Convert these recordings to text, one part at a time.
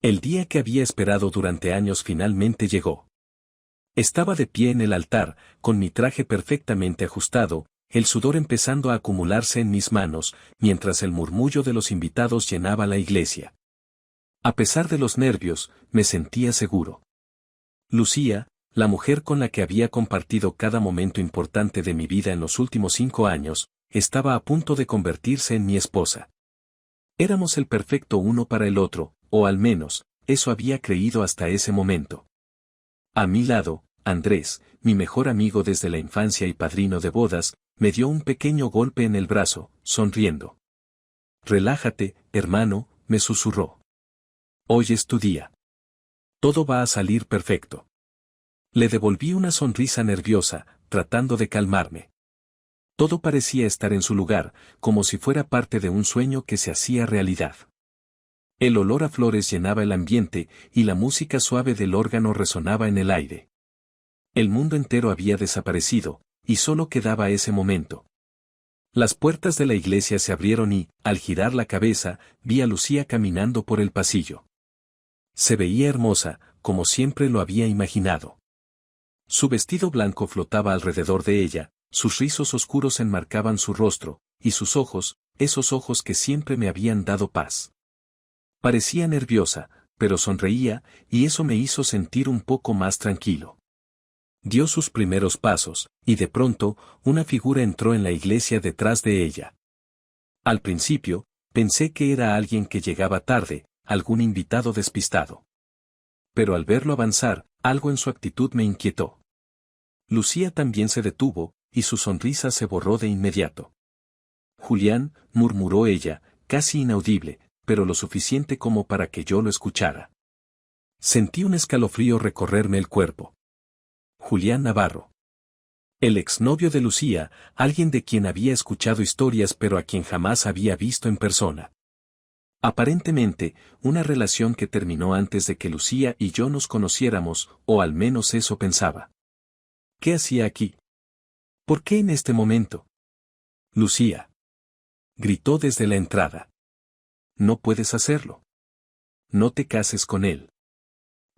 El día que había esperado durante años finalmente llegó. Estaba de pie en el altar, con mi traje perfectamente ajustado, el sudor empezando a acumularse en mis manos, mientras el murmullo de los invitados llenaba la iglesia. A pesar de los nervios, me sentía seguro. Lucía, la mujer con la que había compartido cada momento importante de mi vida en los últimos 5 años, estaba a punto de convertirse en mi esposa. Éramos el perfecto uno para el otro, o al menos, eso había creído hasta ese momento. A mi lado, Andrés, mi mejor amigo desde la infancia y padrino de bodas, me dio un pequeño golpe en el brazo, sonriendo. «Relájate, hermano», me susurró. «Hoy es tu día. Todo va a salir perfecto». Le devolví una sonrisa nerviosa, tratando de calmarme. Todo parecía estar en su lugar, como si fuera parte de un sueño que se hacía realidad. El olor a flores llenaba el ambiente, y la música suave del órgano resonaba en el aire. El mundo entero había desaparecido, y solo quedaba ese momento. Las puertas de la iglesia se abrieron y, al girar la cabeza, vi a Lucía caminando por el pasillo. Se veía hermosa, como siempre lo había imaginado. Su vestido blanco flotaba alrededor de ella, sus rizos oscuros enmarcaban su rostro, y sus ojos, esos ojos que siempre me habían dado paz. Parecía nerviosa, pero sonreía, y eso me hizo sentir un poco más tranquilo. Dio sus primeros pasos, y de pronto, una figura entró en la iglesia detrás de ella. Al principio, pensé que era alguien que llegaba tarde, algún invitado despistado. Pero al verlo avanzar, algo en su actitud me inquietó. Lucía también se detuvo, y su sonrisa se borró de inmediato. «Julián», murmuró ella, casi inaudible, pero lo suficiente como para que yo lo escuchara. Sentí un escalofrío recorrerme el cuerpo. Julián Navarro. El exnovio de Lucía, alguien de quien había escuchado historias pero a quien jamás había visto en persona. Aparentemente, una relación que terminó antes de que Lucía y yo nos conociéramos, o al menos eso pensaba. ¿Qué hacía aquí? ¿Por qué en este momento? Lucía. Gritó desde la entrada. No puedes hacerlo. No te cases con él.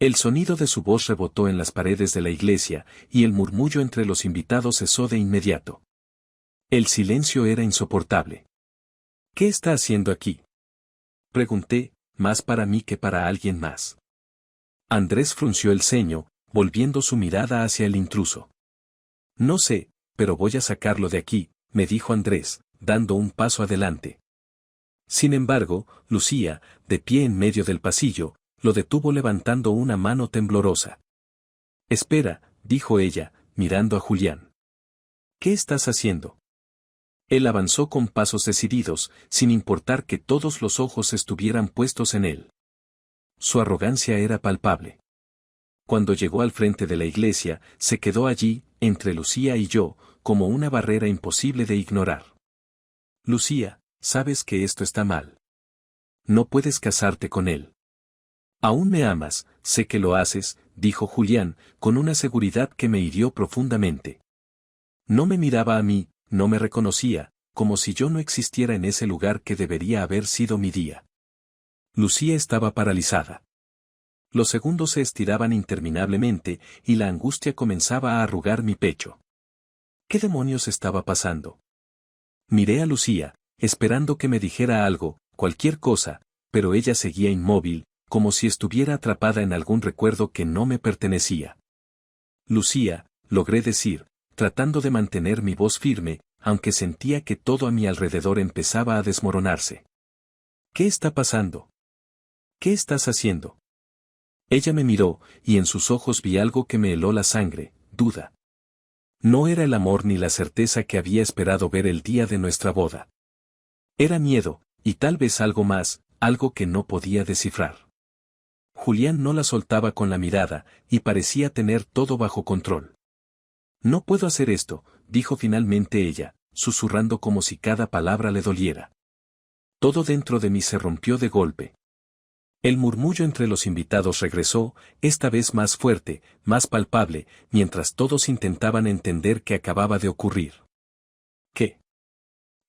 El sonido de su voz rebotó en las paredes de la iglesia, y el murmullo entre los invitados cesó de inmediato. El silencio era insoportable. ¿Qué está haciendo aquí? Pregunté, más para mí que para alguien más. Andrés frunció el ceño, volviendo su mirada hacia el intruso. No sé, pero voy a sacarlo de aquí, me dijo Andrés, dando un paso adelante. Sin embargo, Lucía, de pie en medio del pasillo, lo detuvo levantando una mano temblorosa. Espera, dijo ella, mirando a Julián. ¿Qué estás haciendo? Él avanzó con pasos decididos, sin importar que todos los ojos estuvieran puestos en él. Su arrogancia era palpable. Cuando llegó al frente de la iglesia, se quedó allí, entre Lucía y yo, como una barrera imposible de ignorar. Lucía, sabes que esto está mal. No puedes casarte con él. Aún me amas, sé que lo haces, dijo Julián, con una seguridad que me hirió profundamente. No me miraba a mí, no me reconocía, como si yo no existiera en ese lugar que debería haber sido mi día. Lucía estaba paralizada. Los segundos se estiraban interminablemente, y la angustia comenzaba a arrugar mi pecho. ¿Qué demonios estaba pasando? Miré a Lucía, esperando que me dijera algo, cualquier cosa, pero ella seguía inmóvil, como si estuviera atrapada en algún recuerdo que no me pertenecía. Lucía, logré decir, tratando de mantener mi voz firme, aunque sentía que todo a mi alrededor empezaba a desmoronarse. ¿Qué está pasando? ¿Qué estás haciendo? Ella me miró, y en sus ojos vi algo que me heló la sangre, duda. No era el amor ni la certeza que había esperado ver el día de nuestra boda. Era miedo, y tal vez algo más, algo que no podía descifrar. Julián no la soltaba con la mirada, y parecía tener todo bajo control. No puedo hacer esto, dijo finalmente ella, susurrando como si cada palabra le doliera. Todo dentro de mí se rompió de golpe. El murmullo entre los invitados regresó, esta vez más fuerte, más palpable, mientras todos intentaban entender qué acababa de ocurrir. ¿Qué?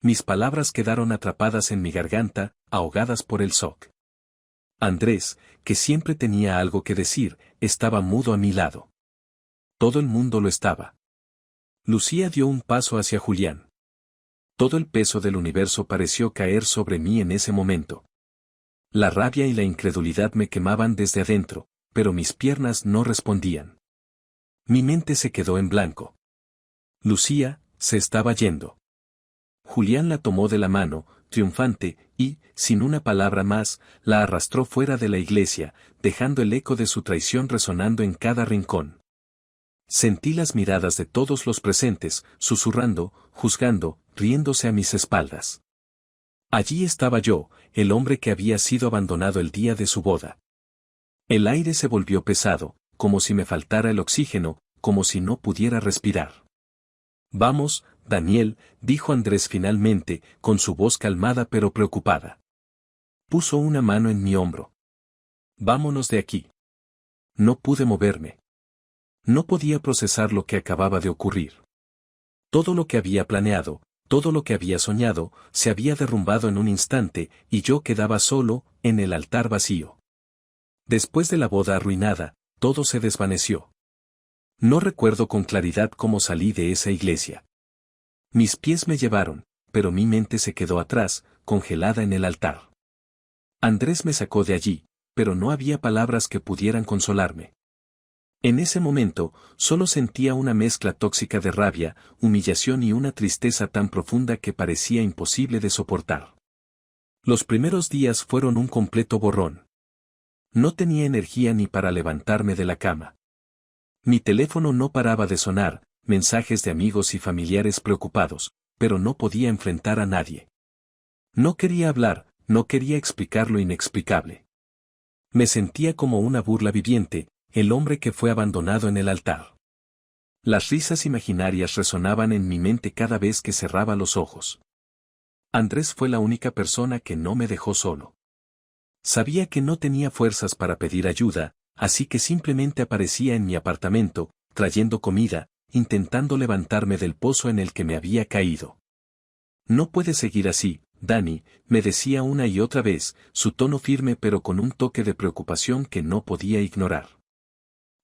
Mis palabras quedaron atrapadas en mi garganta, ahogadas por el shock. Andrés, que siempre tenía algo que decir, estaba mudo a mi lado. Todo el mundo lo estaba. Lucía dio un paso hacia Julián. Todo el peso del universo pareció caer sobre mí en ese momento. La rabia y la incredulidad me quemaban desde adentro, pero mis piernas no respondían. Mi mente se quedó en blanco. Lucía se estaba yendo. Julián la tomó de la mano, triunfante, y, sin una palabra más, la arrastró fuera de la iglesia, dejando el eco de su traición resonando en cada rincón. Sentí las miradas de todos los presentes, susurrando, juzgando, riéndose a mis espaldas. Allí estaba yo, el hombre que había sido abandonado el día de su boda. El aire se volvió pesado, como si me faltara el oxígeno, como si no pudiera respirar. Vamos, Daniel, dijo Andrés finalmente, con su voz calmada pero preocupada. Puso una mano en mi hombro. Vámonos de aquí. No pude moverme. No podía procesar lo que acababa de ocurrir. Todo lo que había planeado, todo lo que había soñado, se había derrumbado en un instante, y yo quedaba solo, en el altar vacío. Después de la boda arruinada, todo se desvaneció. No recuerdo con claridad cómo salí de esa iglesia. Mis pies me llevaron, pero mi mente se quedó atrás, congelada en el altar. Andrés me sacó de allí, pero no había palabras que pudieran consolarme. En ese momento, solo sentía una mezcla tóxica de rabia, humillación y una tristeza tan profunda que parecía imposible de soportar. Los primeros días fueron un completo borrón. No tenía energía ni para levantarme de la cama. Mi teléfono no paraba de sonar, mensajes de amigos y familiares preocupados, pero no podía enfrentar a nadie. No quería hablar, no quería explicar lo inexplicable. Me sentía como una burla viviente, el hombre que fue abandonado en el altar. Las risas imaginarias resonaban en mi mente cada vez que cerraba los ojos. Andrés fue la única persona que no me dejó solo. Sabía que no tenía fuerzas para pedir ayuda, así que simplemente aparecía en mi apartamento, trayendo comida, intentando levantarme del pozo en el que me había caído. No puede seguir así, Dani, me decía una y otra vez, su tono firme pero con un toque de preocupación que no podía ignorar.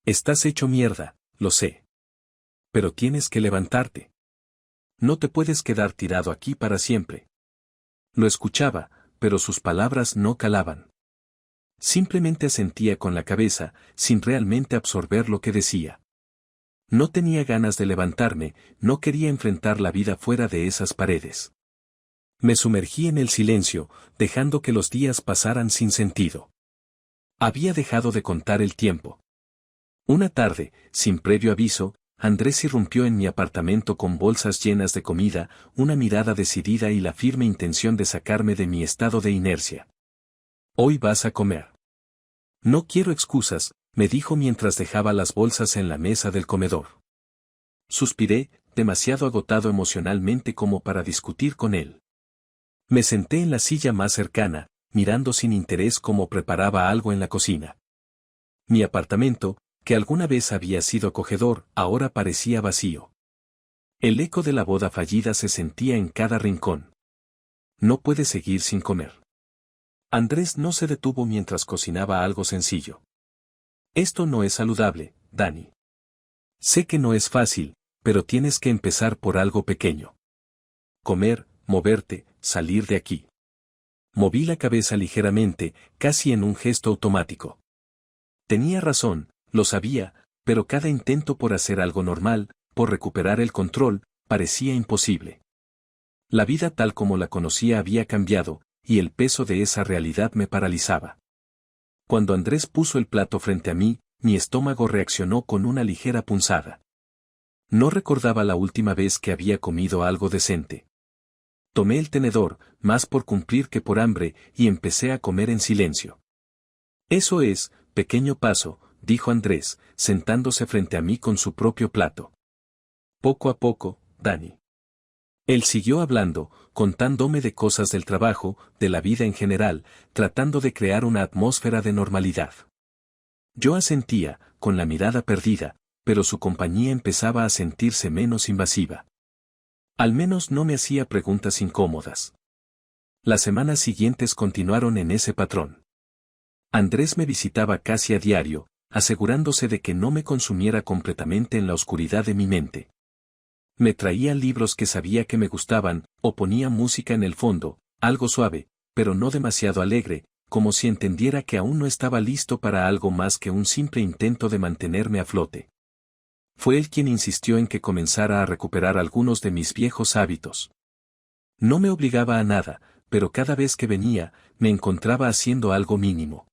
Estás hecho mierda, lo sé. Pero tienes que levantarte. No te puedes quedar tirado aquí para siempre. Lo escuchaba, pero sus palabras no calaban. Simplemente asentía con la cabeza, sin realmente absorber lo que decía. No tenía ganas de levantarme, no quería enfrentar la vida fuera de esas paredes. Me sumergí en el silencio, dejando que los días pasaran sin sentido. Había dejado de contar el tiempo. Una tarde, sin previo aviso, Andrés irrumpió en mi apartamento con bolsas llenas de comida, una mirada decidida y la firme intención de sacarme de mi estado de inercia. Hoy vas a comer. No quiero excusas, me dijo mientras dejaba las bolsas en la mesa del comedor. Suspiré, demasiado agotado emocionalmente como para discutir con él. Me senté en la silla más cercana, mirando sin interés cómo preparaba algo en la cocina. Mi apartamento, que alguna vez había sido acogedor, ahora parecía vacío. El eco de la boda fallida se sentía en cada rincón. No puede seguir sin comer. Andrés no se detuvo mientras cocinaba algo sencillo. Esto no es saludable, Dani. Sé que no es fácil, pero tienes que empezar por algo pequeño. Comer, moverte, salir de aquí. Moví la cabeza ligeramente, casi en un gesto automático. Tenía razón, lo sabía, pero cada intento por hacer algo normal, por recuperar el control, parecía imposible. La vida tal como la conocía había cambiado, y el peso de esa realidad me paralizaba. Cuando Andrés puso el plato frente a mí, mi estómago reaccionó con una ligera punzada. No recordaba la última vez que había comido algo decente. Tomé el tenedor, más por cumplir que por hambre, y empecé a comer en silencio. Eso es, pequeño paso, dijo Andrés, sentándose frente a mí con su propio plato. Poco a poco, Dani. Él siguió hablando, contándome de cosas del trabajo, de la vida en general, tratando de crear una atmósfera de normalidad. Yo asentía, con la mirada perdida, pero su compañía empezaba a sentirse menos invasiva. Al menos no me hacía preguntas incómodas. Las semanas siguientes continuaron en ese patrón. Andrés me visitaba casi a diario, asegurándose de que no me consumiera completamente en la oscuridad de mi mente. Me traía libros que sabía que me gustaban, o ponía música en el fondo, algo suave, pero no demasiado alegre, como si entendiera que aún no estaba listo para algo más que un simple intento de mantenerme a flote. Fue él quien insistió en que comenzara a recuperar algunos de mis viejos hábitos. No me obligaba a nada, pero cada vez que venía, me encontraba haciendo algo mínimo.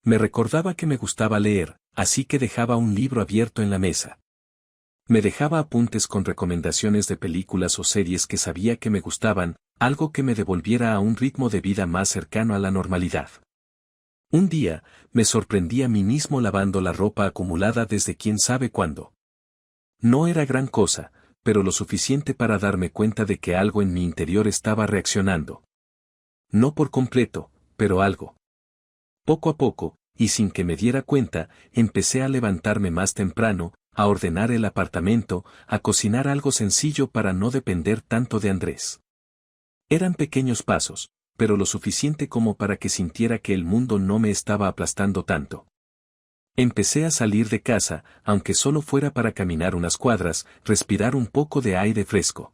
Me recordaba que me gustaba leer, así que dejaba un libro abierto en la mesa. Me dejaba apuntes con recomendaciones de películas o series que sabía que me gustaban, algo que me devolviera a un ritmo de vida más cercano a la normalidad. Un día, me sorprendí a mí mismo lavando la ropa acumulada desde quién sabe cuándo. No era gran cosa, pero lo suficiente para darme cuenta de que algo en mi interior estaba reaccionando. No por completo, pero algo. Poco a poco, y sin que me diera cuenta, empecé a levantarme más temprano, a ordenar el apartamento, a cocinar algo sencillo para no depender tanto de Andrés. Eran pequeños pasos, pero lo suficiente como para que sintiera que el mundo no me estaba aplastando tanto. Empecé a salir de casa, aunque solo fuera para caminar unas cuadras, respirar un poco de aire fresco.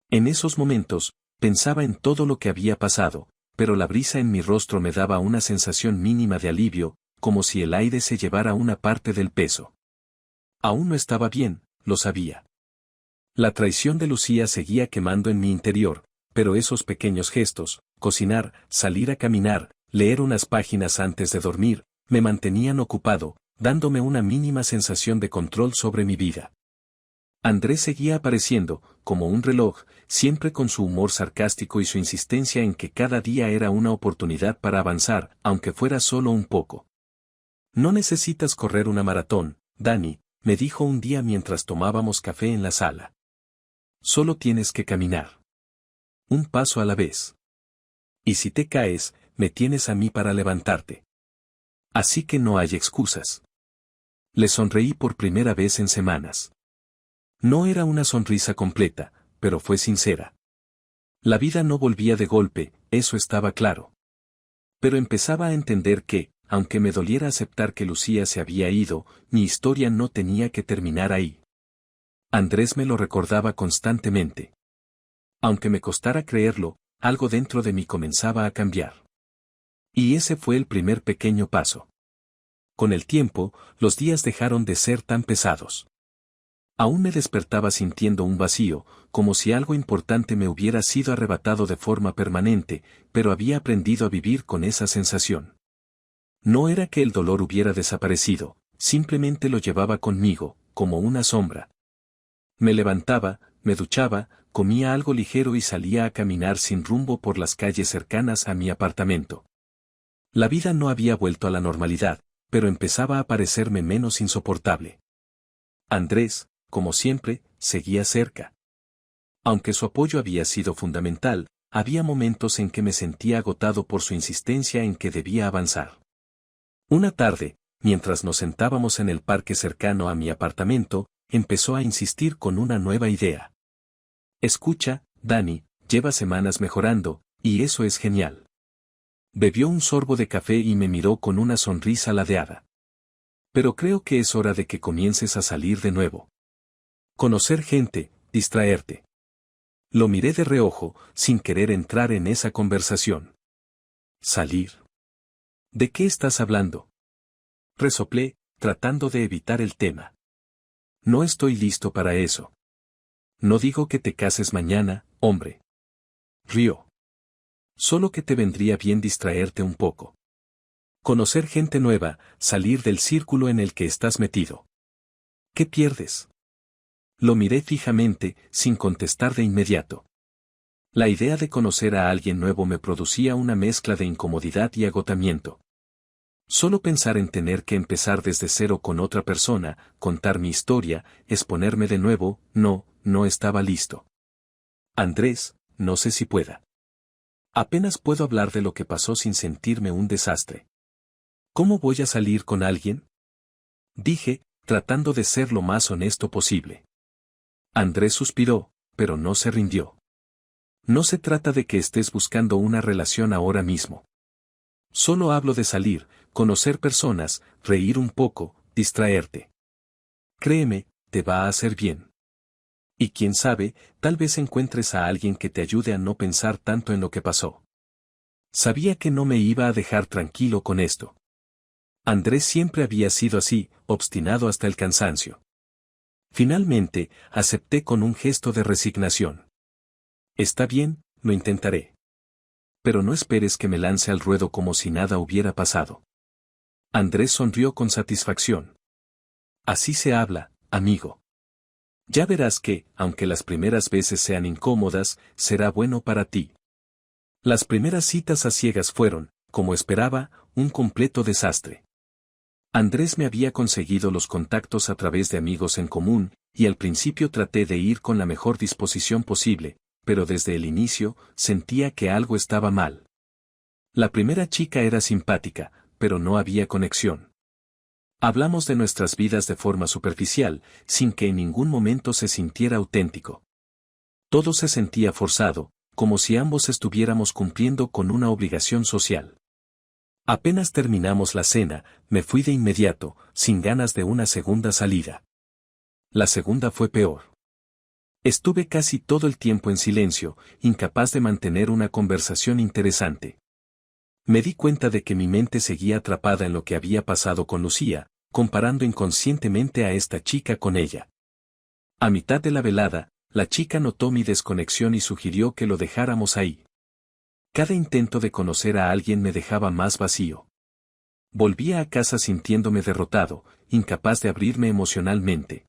En esos momentos, pensaba en todo lo que había pasado, pero la brisa en mi rostro me daba una sensación mínima de alivio, como si el aire se llevara una parte del peso. Aún no estaba bien, lo sabía. La traición de Lucía seguía quemando en mi interior, pero esos pequeños gestos, cocinar, salir a caminar, leer unas páginas antes de dormir, me mantenían ocupado, dándome una mínima sensación de control sobre mi vida. Andrés seguía apareciendo, como un reloj, siempre con su humor sarcástico y su insistencia en que cada día era una oportunidad para avanzar, aunque fuera solo un poco. No necesitas correr una maratón, Dani, me dijo un día mientras tomábamos café en la sala. Solo tienes que caminar. Un paso a la vez. Y si te caes, me tienes a mí para levantarte. Así que no hay excusas. Le sonreí por primera vez en semanas. No era una sonrisa completa, pero fue sincera. La vida no volvía de golpe, eso estaba claro. Pero empezaba a entender que, aunque me doliera aceptar que Lucía se había ido, mi historia no tenía que terminar ahí. Andrés me lo recordaba constantemente. Aunque me costara creerlo, algo dentro de mí comenzaba a cambiar. Y ese fue el primer pequeño paso. Con el tiempo, los días dejaron de ser tan pesados. Aún me despertaba sintiendo un vacío, como si algo importante me hubiera sido arrebatado de forma permanente, pero había aprendido a vivir con esa sensación. No era que el dolor hubiera desaparecido, simplemente lo llevaba conmigo, como una sombra. Me levantaba, me duchaba, comía algo ligero y salía a caminar sin rumbo por las calles cercanas a mi apartamento. La vida no había vuelto a la normalidad, pero empezaba a parecerme menos insoportable. Andrés, como siempre, seguía cerca. Aunque su apoyo había sido fundamental, había momentos en que me sentía agotado por su insistencia en que debía avanzar. Una tarde, mientras nos sentábamos en el parque cercano a mi apartamento, empezó a insistir con una nueva idea. Escucha, Dani, lleva semanas mejorando, y eso es genial. Bebió un sorbo de café y me miró con una sonrisa ladeada. Pero creo que es hora de que comiences a salir de nuevo. Conocer gente, distraerte. Lo miré de reojo, sin querer entrar en esa conversación. ¿Salir? ¿De qué estás hablando? Resoplé, tratando de evitar el tema. No estoy listo para eso. No digo que te cases mañana, hombre. Río. Solo que te vendría bien distraerte un poco. Conocer gente nueva, salir del círculo en el que estás metido. ¿Qué pierdes? Lo miré fijamente, sin contestar de inmediato. La idea de conocer a alguien nuevo me producía una mezcla de incomodidad y agotamiento. Solo pensar en tener que empezar desde cero con otra persona, contar mi historia, exponerme de nuevo, no estaba listo. Andrés, no sé si pueda. Apenas puedo hablar de lo que pasó sin sentirme un desastre. ¿Cómo voy a salir con alguien? Dije, tratando de ser lo más honesto posible. Andrés suspiró, pero no se rindió. No se trata de que estés buscando una relación ahora mismo. Solo hablo de salir, conocer personas, reír un poco, distraerte. Créeme, te va a hacer bien. Y quién sabe, tal vez encuentres a alguien que te ayude a no pensar tanto en lo que pasó. Sabía que no me iba a dejar tranquilo con esto. Andrés siempre había sido así, obstinado hasta el cansancio. Finalmente, acepté con un gesto de resignación. Está bien, lo intentaré. Pero no esperes que me lance al ruedo como si nada hubiera pasado. Andrés sonrió con satisfacción. Así se habla, amigo. Ya verás que, aunque las primeras veces sean incómodas, será bueno para ti. Las primeras citas a ciegas fueron, como esperaba, un completo desastre. Andrés me había conseguido los contactos a través de amigos en común, y al principio traté de ir con la mejor disposición posible, pero desde el inicio sentía que algo estaba mal. La primera chica era simpática, pero no había conexión. Hablamos de nuestras vidas de forma superficial, sin que en ningún momento se sintiera auténtico. Todo se sentía forzado, como si ambos estuviéramos cumpliendo con una obligación social. Apenas terminamos la cena, me fui de inmediato, sin ganas de una segunda salida. La segunda fue peor. Estuve casi todo el tiempo en silencio, incapaz de mantener una conversación interesante. Me di cuenta de que mi mente seguía atrapada en lo que había pasado con Lucía, comparando inconscientemente a esta chica con ella. A mitad de la velada, la chica notó mi desconexión y sugirió que lo dejáramos ahí. Cada intento de conocer a alguien me dejaba más vacío. Volvía a casa sintiéndome derrotado, incapaz de abrirme emocionalmente.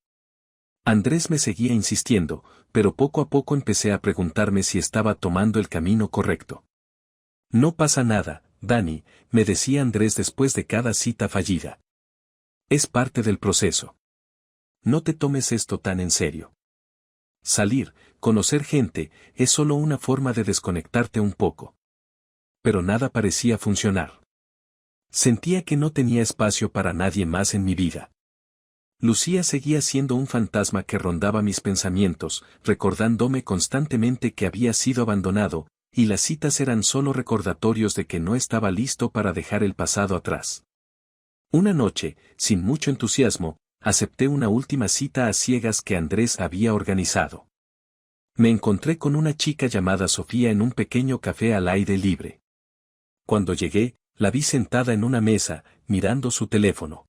Andrés me seguía insistiendo, pero poco a poco empecé a preguntarme si estaba tomando el camino correcto. No pasa nada, Dani, me decía Andrés después de cada cita fallida. Es parte del proceso. No te tomes esto tan en serio. Salir, conocer gente, es solo una forma de desconectarte un poco. Pero nada parecía funcionar. Sentía que no tenía espacio para nadie más en mi vida. Lucía seguía siendo un fantasma que rondaba mis pensamientos, recordándome constantemente que había sido abandonado, y las citas eran solo recordatorios de que no estaba listo para dejar el pasado atrás. Una noche, sin mucho entusiasmo, acepté una última cita a ciegas que Andrés había organizado. Me encontré con una chica llamada Sofía en un pequeño café al aire libre. Cuando llegué, la vi sentada en una mesa, mirando su teléfono.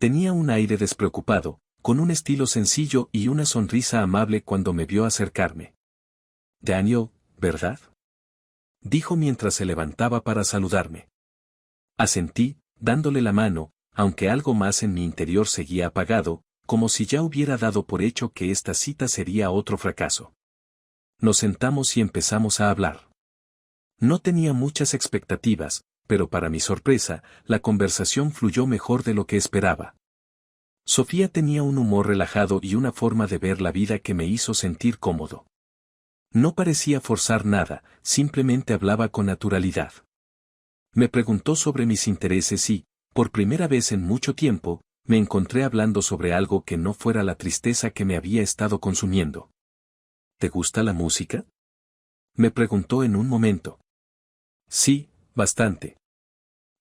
Tenía un aire despreocupado, con un estilo sencillo y una sonrisa amable cuando me vio acercarme. Daniel, ¿verdad? Dijo mientras se levantaba para saludarme. Asentí, dándole la mano, aunque algo más en mi interior seguía apagado, como si ya hubiera dado por hecho que esta cita sería otro fracaso. Nos sentamos y empezamos a hablar. No tenía muchas expectativas, pero para mi sorpresa, la conversación fluyó mejor de lo que esperaba. Sofía tenía un humor relajado y una forma de ver la vida que me hizo sentir cómodo. No parecía forzar nada, simplemente hablaba con naturalidad. Me preguntó sobre mis intereses y, por primera vez en mucho tiempo, me encontré hablando sobre algo que no fuera la tristeza que me había estado consumiendo. ¿Te gusta la música? Me preguntó en un momento. Sí, bastante.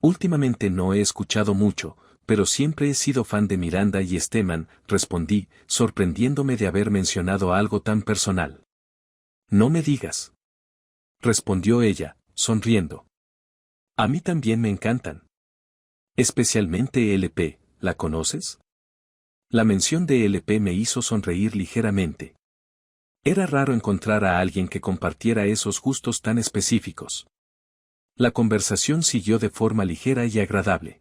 Últimamente no he escuchado mucho, pero siempre he sido fan de Miranda y Steman, respondí, sorprendiéndome de haber mencionado algo tan personal. No me digas. Respondió ella, sonriendo. A mí también me encantan. Especialmente LP, ¿la conoces? La mención de LP me hizo sonreír ligeramente. Era raro encontrar a alguien que compartiera esos gustos tan específicos. La conversación siguió de forma ligera y agradable.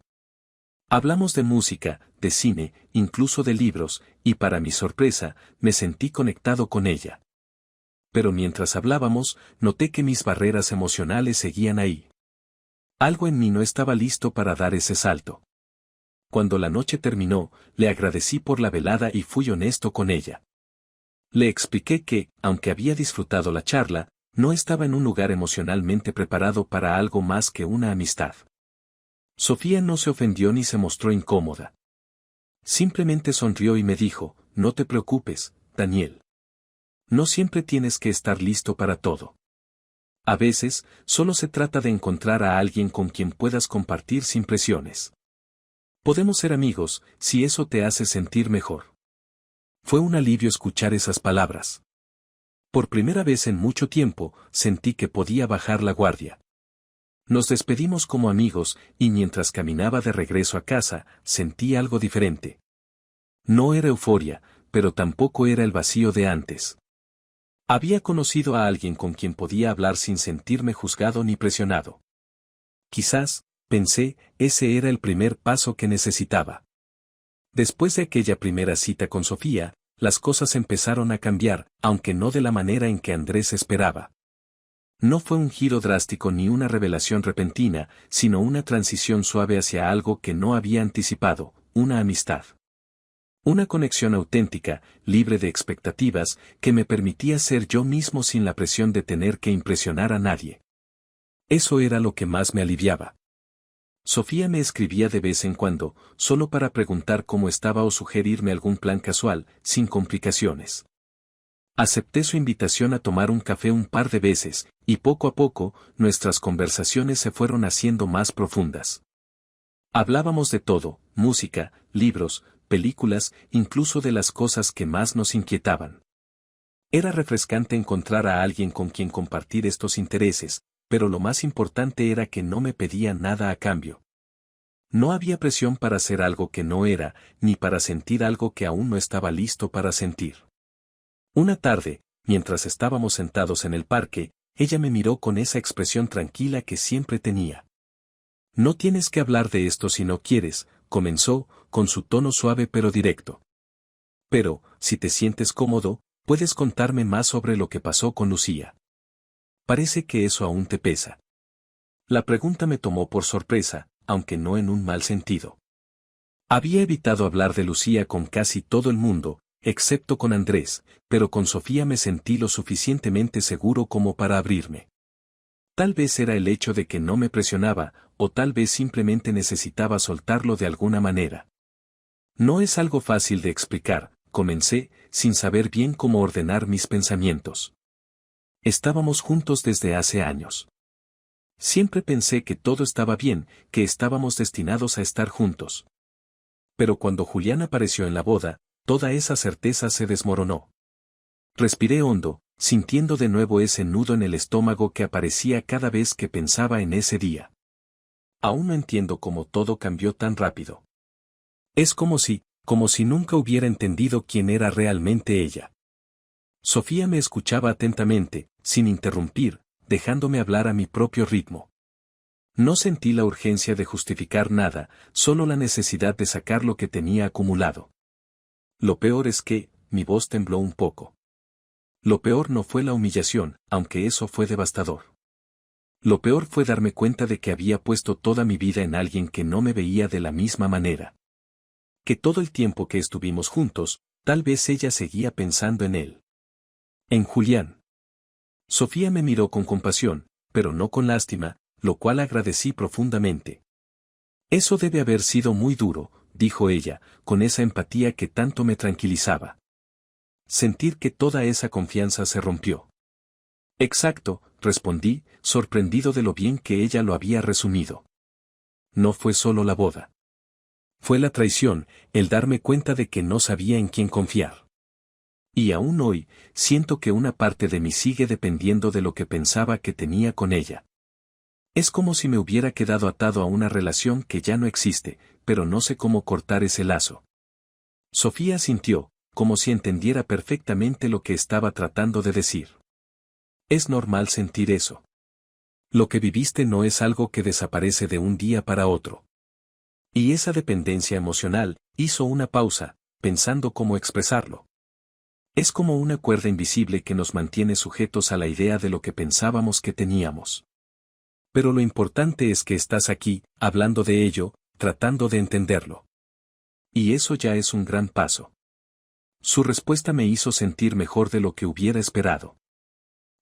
Hablamos de música, de cine, incluso de libros, y para mi sorpresa, me sentí conectado con ella. Pero mientras hablábamos, noté que mis barreras emocionales seguían ahí. Algo en mí no estaba listo para dar ese salto. Cuando la noche terminó, le agradecí por la velada y fui honesto con ella. Le expliqué que, aunque había disfrutado la charla, no estaba en un lugar emocionalmente preparado para algo más que una amistad. Sofía no se ofendió ni se mostró incómoda. Simplemente sonrió y me dijo, no te preocupes, Daniel. No siempre tienes que estar listo para todo. A veces, solo se trata de encontrar a alguien con quien puedas compartir sin presiones. Podemos ser amigos, si eso te hace sentir mejor. Fue un alivio escuchar esas palabras. Por primera vez en mucho tiempo, sentí que podía bajar la guardia. Nos despedimos como amigos, y mientras caminaba de regreso a casa, sentí algo diferente. No era euforia, pero tampoco era el vacío de antes. Había conocido a alguien con quien podía hablar sin sentirme juzgado ni presionado. Quizás, pensé, ese era el primer paso que necesitaba. Después de aquella primera cita con Sofía, las cosas empezaron a cambiar, aunque no de la manera en que Andrés esperaba. No fue un giro drástico ni una revelación repentina, sino una transición suave hacia algo que no había anticipado, una amistad. Una conexión auténtica, libre de expectativas, que me permitía ser yo mismo sin la presión de tener que impresionar a nadie. Eso era lo que más me aliviaba. Sofía me escribía de vez en cuando, solo para preguntar cómo estaba o sugerirme algún plan casual, sin complicaciones. Acepté su invitación a tomar un café un par de veces, y poco a poco, nuestras conversaciones se fueron haciendo más profundas. Hablábamos de todo, música, libros, películas, incluso de las cosas que más nos inquietaban. Era refrescante encontrar a alguien con quien compartir estos intereses, pero lo más importante era que no me pedía nada a cambio. No había presión para hacer algo que no era, ni para sentir algo que aún no estaba listo para sentir. Una tarde, mientras estábamos sentados en el parque, ella me miró con esa expresión tranquila que siempre tenía. No tienes que hablar de esto si no quieres, comenzó, con su tono suave pero directo. Pero, si te sientes cómodo, puedes contarme más sobre lo que pasó con Lucía. Parece que eso aún te pesa. La pregunta me tomó por sorpresa, aunque no en un mal sentido. Había evitado hablar de Lucía con casi todo el mundo, excepto con Andrés, pero con Sofía me sentí lo suficientemente seguro como para abrirme. Tal vez era el hecho de que no me presionaba, o tal vez simplemente necesitaba soltarlo de alguna manera. No es algo fácil de explicar, comencé, sin saber bien cómo ordenar mis pensamientos. Estábamos juntos desde hace años. Siempre pensé que todo estaba bien, que estábamos destinados a estar juntos. Pero cuando Julián apareció en la boda, toda esa certeza se desmoronó. Respiré hondo, sintiendo de nuevo ese nudo en el estómago que aparecía cada vez que pensaba en ese día. Aún no entiendo cómo todo cambió tan rápido. Es como si nunca hubiera entendido quién era realmente ella. Sofía me escuchaba atentamente, sin interrumpir, dejándome hablar a mi propio ritmo. No sentí la urgencia de justificar nada, solo la necesidad de sacar lo que tenía acumulado. Lo peor es que, mi voz tembló un poco. Lo peor no fue la humillación, aunque eso fue devastador. Lo peor fue darme cuenta de que había puesto toda mi vida en alguien que no me veía de la misma manera. Que todo el tiempo que estuvimos juntos, tal vez ella seguía pensando en él. En Julián. Sofía me miró con compasión, pero no con lástima, lo cual agradecí profundamente. Eso debe haber sido muy duro, dijo ella, con esa empatía que tanto me tranquilizaba. Sentir que toda esa confianza se rompió. Exacto, respondí, sorprendido de lo bien que ella lo había resumido. No fue solo la boda. Fue la traición, el darme cuenta de que no sabía en quién confiar. Y aún hoy, siento que una parte de mí sigue dependiendo de lo que pensaba que tenía con ella. Es como si me hubiera quedado atado a una relación que ya no existe, pero no sé cómo cortar ese lazo. Sofía sintió, como si entendiera perfectamente lo que estaba tratando de decir. Es normal sentir eso. Lo que viviste no es algo que desaparece de un día para otro. Y esa dependencia emocional, hizo una pausa, pensando cómo expresarlo. Es como una cuerda invisible que nos mantiene sujetos a la idea de lo que pensábamos que teníamos. Pero lo importante es que estás aquí, hablando de ello, tratando de entenderlo. Y eso ya es un gran paso. Su respuesta me hizo sentir mejor de lo que hubiera esperado.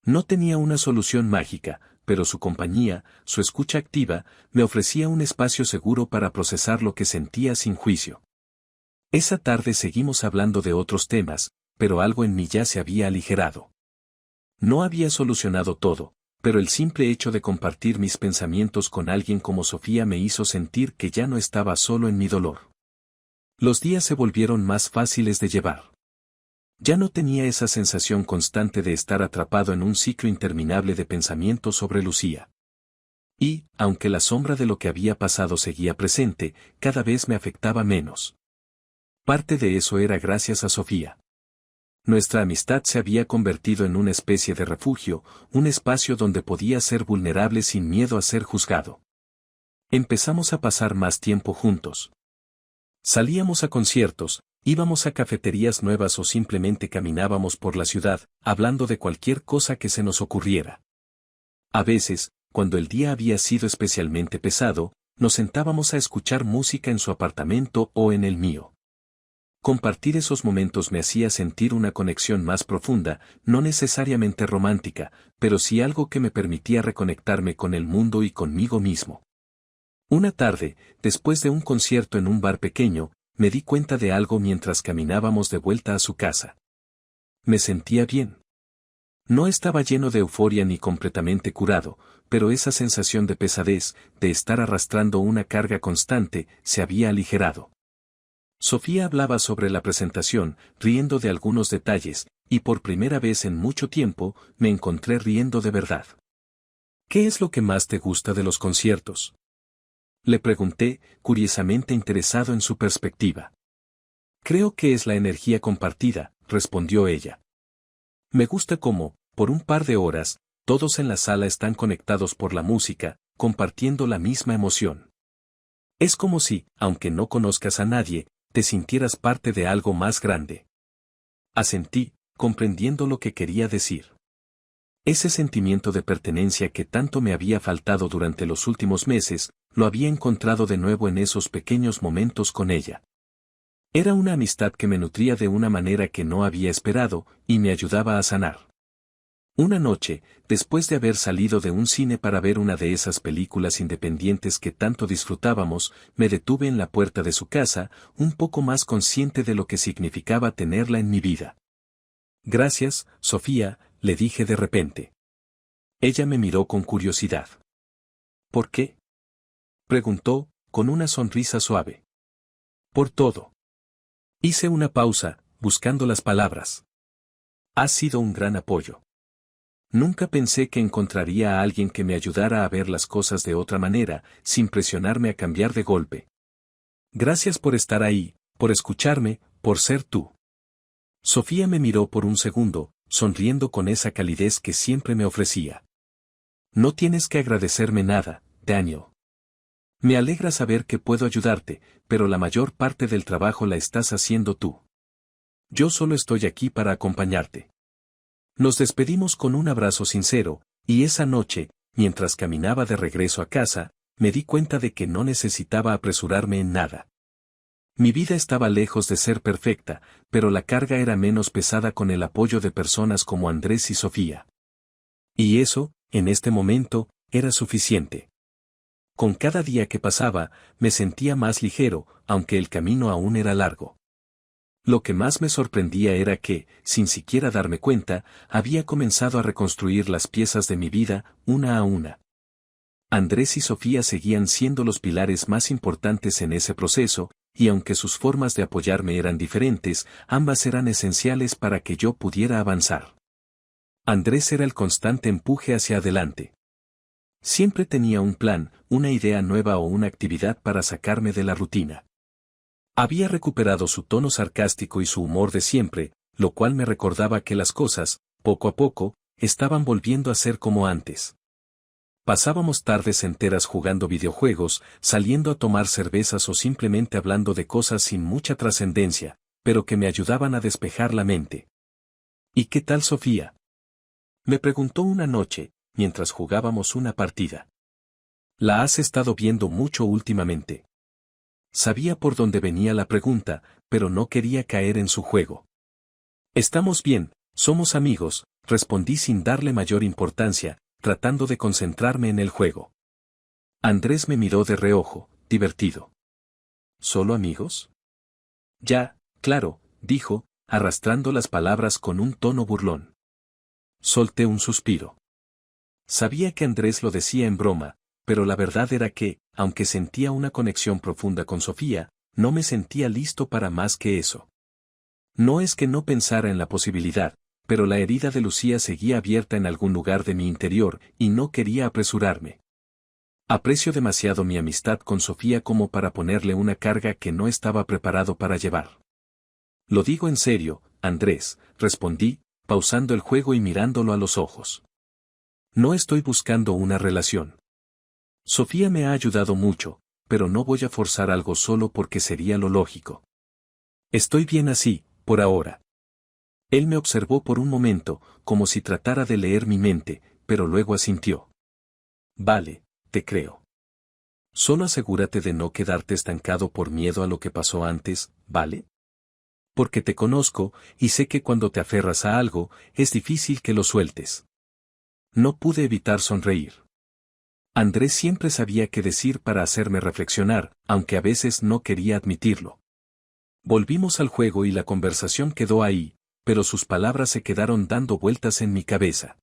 No tenía una solución mágica, pero su compañía, su escucha activa, me ofrecía un espacio seguro para procesar lo que sentía sin juicio. Esa tarde seguimos hablando de otros temas, pero algo en mí ya se había aligerado. No había solucionado todo, pero el simple hecho de compartir mis pensamientos con alguien como Sofía me hizo sentir que ya no estaba solo en mi dolor. Los días se volvieron más fáciles de llevar. Ya no tenía esa sensación constante de estar atrapado en un ciclo interminable de pensamientos sobre Lucía. Y, aunque la sombra de lo que había pasado seguía presente, cada vez me afectaba menos. Parte de eso era gracias a Sofía. Nuestra amistad se había convertido en una especie de refugio, un espacio donde podía ser vulnerable sin miedo a ser juzgado. Empezamos a pasar más tiempo juntos. Salíamos a conciertos, íbamos a cafeterías nuevas o simplemente caminábamos por la ciudad, hablando de cualquier cosa que se nos ocurriera. A veces, cuando el día había sido especialmente pesado, nos sentábamos a escuchar música en su apartamento o en el mío. Compartir esos momentos me hacía sentir una conexión más profunda, no necesariamente romántica, pero sí algo que me permitía reconectarme con el mundo y conmigo mismo. Una tarde, después de un concierto en un bar pequeño, me di cuenta de algo mientras caminábamos de vuelta a su casa. Me sentía bien. No estaba lleno de euforia ni completamente curado, pero esa sensación de pesadez, de estar arrastrando una carga constante, se había aligerado. Sofía hablaba sobre la presentación, riendo de algunos detalles, y por primera vez en mucho tiempo, me encontré riendo de verdad. ¿Qué es lo que más te gusta de los conciertos?, le pregunté, curiosamente interesado en su perspectiva. Creo que es la energía compartida, respondió ella. Me gusta cómo, por un par de horas, todos en la sala están conectados por la música, compartiendo la misma emoción. Es como si, aunque no conozcas a nadie, te sintieras parte de algo más grande. Asentí, comprendiendo lo que quería decir. Ese sentimiento de pertenencia que tanto me había faltado durante los últimos meses, lo había encontrado de nuevo en esos pequeños momentos con ella. Era una amistad que me nutría de una manera que no había esperado, y me ayudaba a sanar. Una noche, después de haber salido de un cine para ver una de esas películas independientes que tanto disfrutábamos, me detuve en la puerta de su casa, un poco más consciente de lo que significaba tenerla en mi vida. Gracias, Sofía, le dije de repente. Ella me miró con curiosidad. ¿Por qué?, preguntó, con una sonrisa suave. Por todo. Hice una pausa, buscando las palabras. Has sido un gran apoyo. Nunca pensé que encontraría a alguien que me ayudara a ver las cosas de otra manera, sin presionarme a cambiar de golpe. Gracias por estar ahí, por escucharme, por ser tú. Sofía me miró por un segundo, sonriendo con esa calidez que siempre me ofrecía. No tienes que agradecerme nada, Daniel. Me alegra saber que puedo ayudarte, pero la mayor parte del trabajo la estás haciendo tú. Yo solo estoy aquí para acompañarte. Nos despedimos con un abrazo sincero, y esa noche, mientras caminaba de regreso a casa, me di cuenta de que no necesitaba apresurarme en nada. Mi vida estaba lejos de ser perfecta, pero la carga era menos pesada con el apoyo de personas como Andrés y Sofía. Y eso, en este momento, era suficiente. Con cada día que pasaba, me sentía más ligero, aunque el camino aún era largo. Lo que más me sorprendía era que, sin siquiera darme cuenta, había comenzado a reconstruir las piezas de mi vida, una a una. Andrés y Sofía seguían siendo los pilares más importantes en ese proceso, y aunque sus formas de apoyarme eran diferentes, ambas eran esenciales para que yo pudiera avanzar. Andrés era el constante empuje hacia adelante. Siempre tenía un plan, una idea nueva o una actividad para sacarme de la rutina. Había recuperado su tono sarcástico y su humor de siempre, lo cual me recordaba que las cosas, poco a poco, estaban volviendo a ser como antes. Pasábamos tardes enteras jugando videojuegos, saliendo a tomar cervezas o simplemente hablando de cosas sin mucha trascendencia, pero que me ayudaban a despejar la mente. ¿Y qué tal Sofía?, me preguntó una noche, mientras jugábamos una partida. ¿La has estado viendo mucho últimamente? Sabía por dónde venía la pregunta, pero no quería caer en su juego. Estamos bien, somos amigos, respondí sin darle mayor importancia, tratando de concentrarme en el juego. Andrés me miró de reojo, divertido. ¿Solo amigos? Ya, claro, dijo, arrastrando las palabras con un tono burlón. Solté un suspiro. Sabía que Andrés lo decía en broma, pero la verdad era que, aunque sentía una conexión profunda con Sofía, no me sentía listo para más que eso. No es que no pensara en la posibilidad, pero la herida de Lucía seguía abierta en algún lugar de mi interior y no quería apresurarme. Aprecio demasiado mi amistad con Sofía como para ponerle una carga que no estaba preparado para llevar. Lo digo en serio, Andrés, respondí, pausando el juego y mirándolo a los ojos. No estoy buscando una relación. Sofía me ha ayudado mucho, pero no voy a forzar algo solo porque sería lo lógico. Estoy bien así, por ahora. Él me observó por un momento, como si tratara de leer mi mente, pero luego asintió. Vale, te creo. Solo asegúrate de no quedarte estancado por miedo a lo que pasó antes, ¿vale? Porque te conozco, y sé que cuando te aferras a algo, es difícil que lo sueltes. No pude evitar sonreír. Andrés siempre sabía qué decir para hacerme reflexionar, aunque a veces no quería admitirlo. Volvimos al juego y la conversación quedó ahí, pero sus palabras se quedaron dando vueltas en mi cabeza.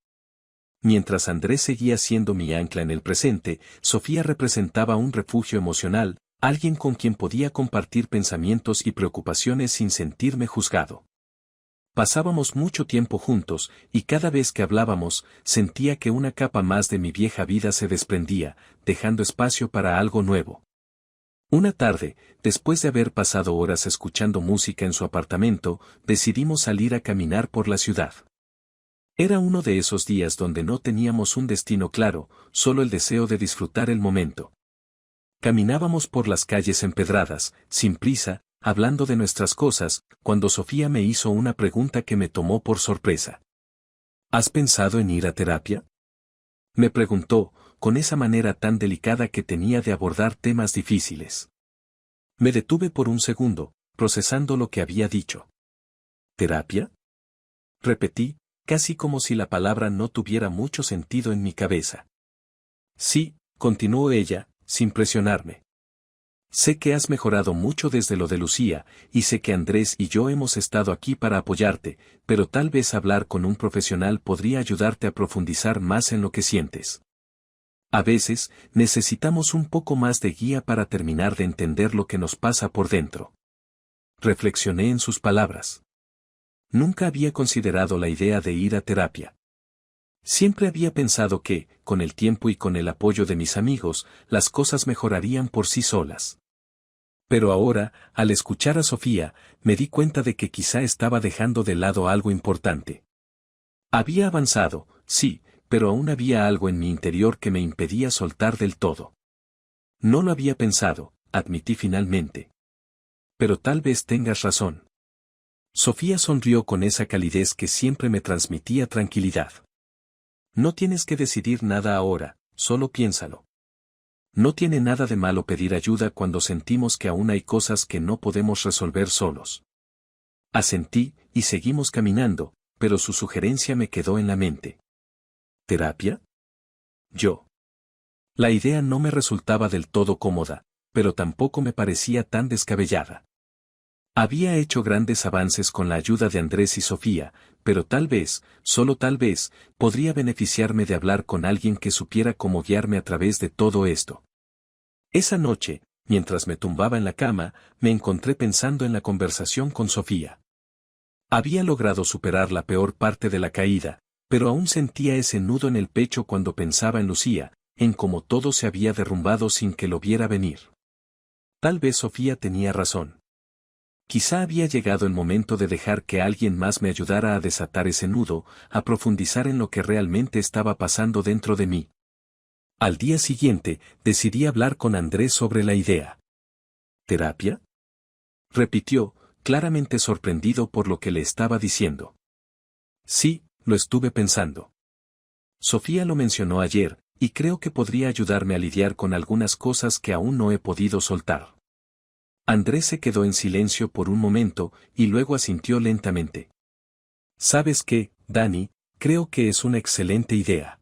Mientras Andrés seguía siendo mi ancla en el presente, Sofía representaba un refugio emocional, alguien con quien podía compartir pensamientos y preocupaciones sin sentirme juzgado. Pasábamos mucho tiempo juntos, y cada vez que hablábamos, sentía que una capa más de mi vieja vida se desprendía, dejando espacio para algo nuevo. Una tarde, después de haber pasado horas escuchando música en su apartamento, decidimos salir a caminar por la ciudad. Era uno de esos días donde no teníamos un destino claro, solo el deseo de disfrutar el momento. Caminábamos por las calles empedradas, sin prisa, hablando de nuestras cosas, cuando Sofía me hizo una pregunta que me tomó por sorpresa. ¿Has pensado en ir a terapia? Me preguntó, con esa manera tan delicada que tenía de abordar temas difíciles. Me detuve por un segundo, procesando lo que había dicho. ¿Terapia? Repetí, casi como si la palabra no tuviera mucho sentido en mi cabeza. Sí, continuó ella, sin presionarme. Sé que has mejorado mucho desde lo de Lucía, y sé que Andrés y yo hemos estado aquí para apoyarte, pero tal vez hablar con un profesional podría ayudarte a profundizar más en lo que sientes. A veces, necesitamos un poco más de guía para terminar de entender lo que nos pasa por dentro. Reflexioné en sus palabras. Nunca había considerado la idea de ir a terapia. Siempre había pensado que, con el tiempo y con el apoyo de mis amigos, las cosas mejorarían por sí solas. Pero ahora, al escuchar a Sofía, me di cuenta de que quizá estaba dejando de lado algo importante. Había avanzado, sí, pero aún había algo en mi interior que me impedía soltar del todo. No lo había pensado, admití finalmente. Pero tal vez tengas razón. Sofía sonrió con esa calidez que siempre me transmitía tranquilidad. No tienes que decidir nada ahora, solo piénsalo. No tiene nada de malo pedir ayuda cuando sentimos que aún hay cosas que no podemos resolver solos. Asentí, y seguimos caminando, pero su sugerencia me quedó en la mente. ¿Terapia? Yo. La idea no me resultaba del todo cómoda, pero tampoco me parecía tan descabellada. Había hecho grandes avances con la ayuda de Andrés y Sofía, pero tal vez, solo tal vez, podría beneficiarme de hablar con alguien que supiera cómo guiarme a través de todo esto. Esa noche, mientras me tumbaba en la cama, me encontré pensando en la conversación con Sofía. Había logrado superar la peor parte de la caída, pero aún sentía ese nudo en el pecho cuando pensaba en Lucía, en cómo todo se había derrumbado sin que lo viera venir. Tal vez Sofía tenía razón. Quizá había llegado el momento de dejar que alguien más me ayudara a desatar ese nudo, a profundizar en lo que realmente estaba pasando dentro de mí. Al día siguiente, decidí hablar con Andrés sobre la idea. ¿Terapia? Repitió, claramente sorprendido por lo que le estaba diciendo. Sí, lo estuve pensando. Sofía lo mencionó ayer, y creo que podría ayudarme a lidiar con algunas cosas que aún no he podido soltar. Andrés se quedó en silencio por un momento, y luego asintió lentamente. ¿Sabes qué, Dani? Creo que es una excelente idea.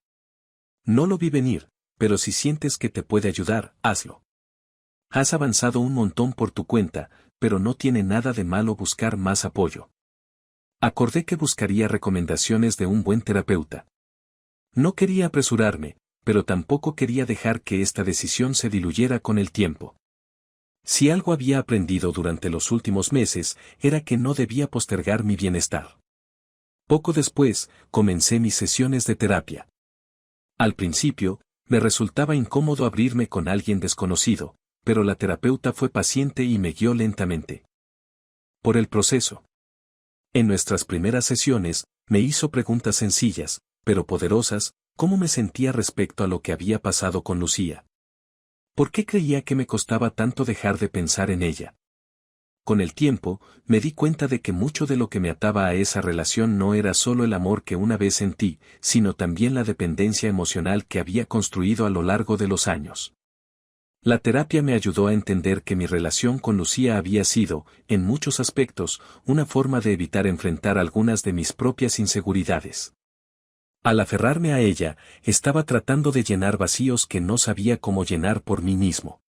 No lo vi venir, pero si sientes que te puede ayudar, hazlo. Has avanzado un montón por tu cuenta, pero no tiene nada de malo buscar más apoyo. Acordé que buscaría recomendaciones de un buen terapeuta. No quería apresurarme, pero tampoco quería dejar que esta decisión se diluyera con el tiempo. Si algo había aprendido durante los últimos meses, era que no debía postergar mi bienestar. Poco después, comencé mis sesiones de terapia. Al principio, me resultaba incómodo abrirme con alguien desconocido, pero la terapeuta fue paciente y me guió lentamente por el proceso. En nuestras primeras sesiones, me hizo preguntas sencillas, pero poderosas, cómo me sentía respecto a lo que había pasado con Lucía. ¿Por qué creía que me costaba tanto dejar de pensar en ella? Con el tiempo, me di cuenta de que mucho de lo que me ataba a esa relación no era solo el amor que una vez sentí, sino también la dependencia emocional que había construido a lo largo de los años. La terapia me ayudó a entender que mi relación con Lucía había sido, en muchos aspectos, una forma de evitar enfrentar algunas de mis propias inseguridades. Al aferrarme a ella, estaba tratando de llenar vacíos que no sabía cómo llenar por mí mismo.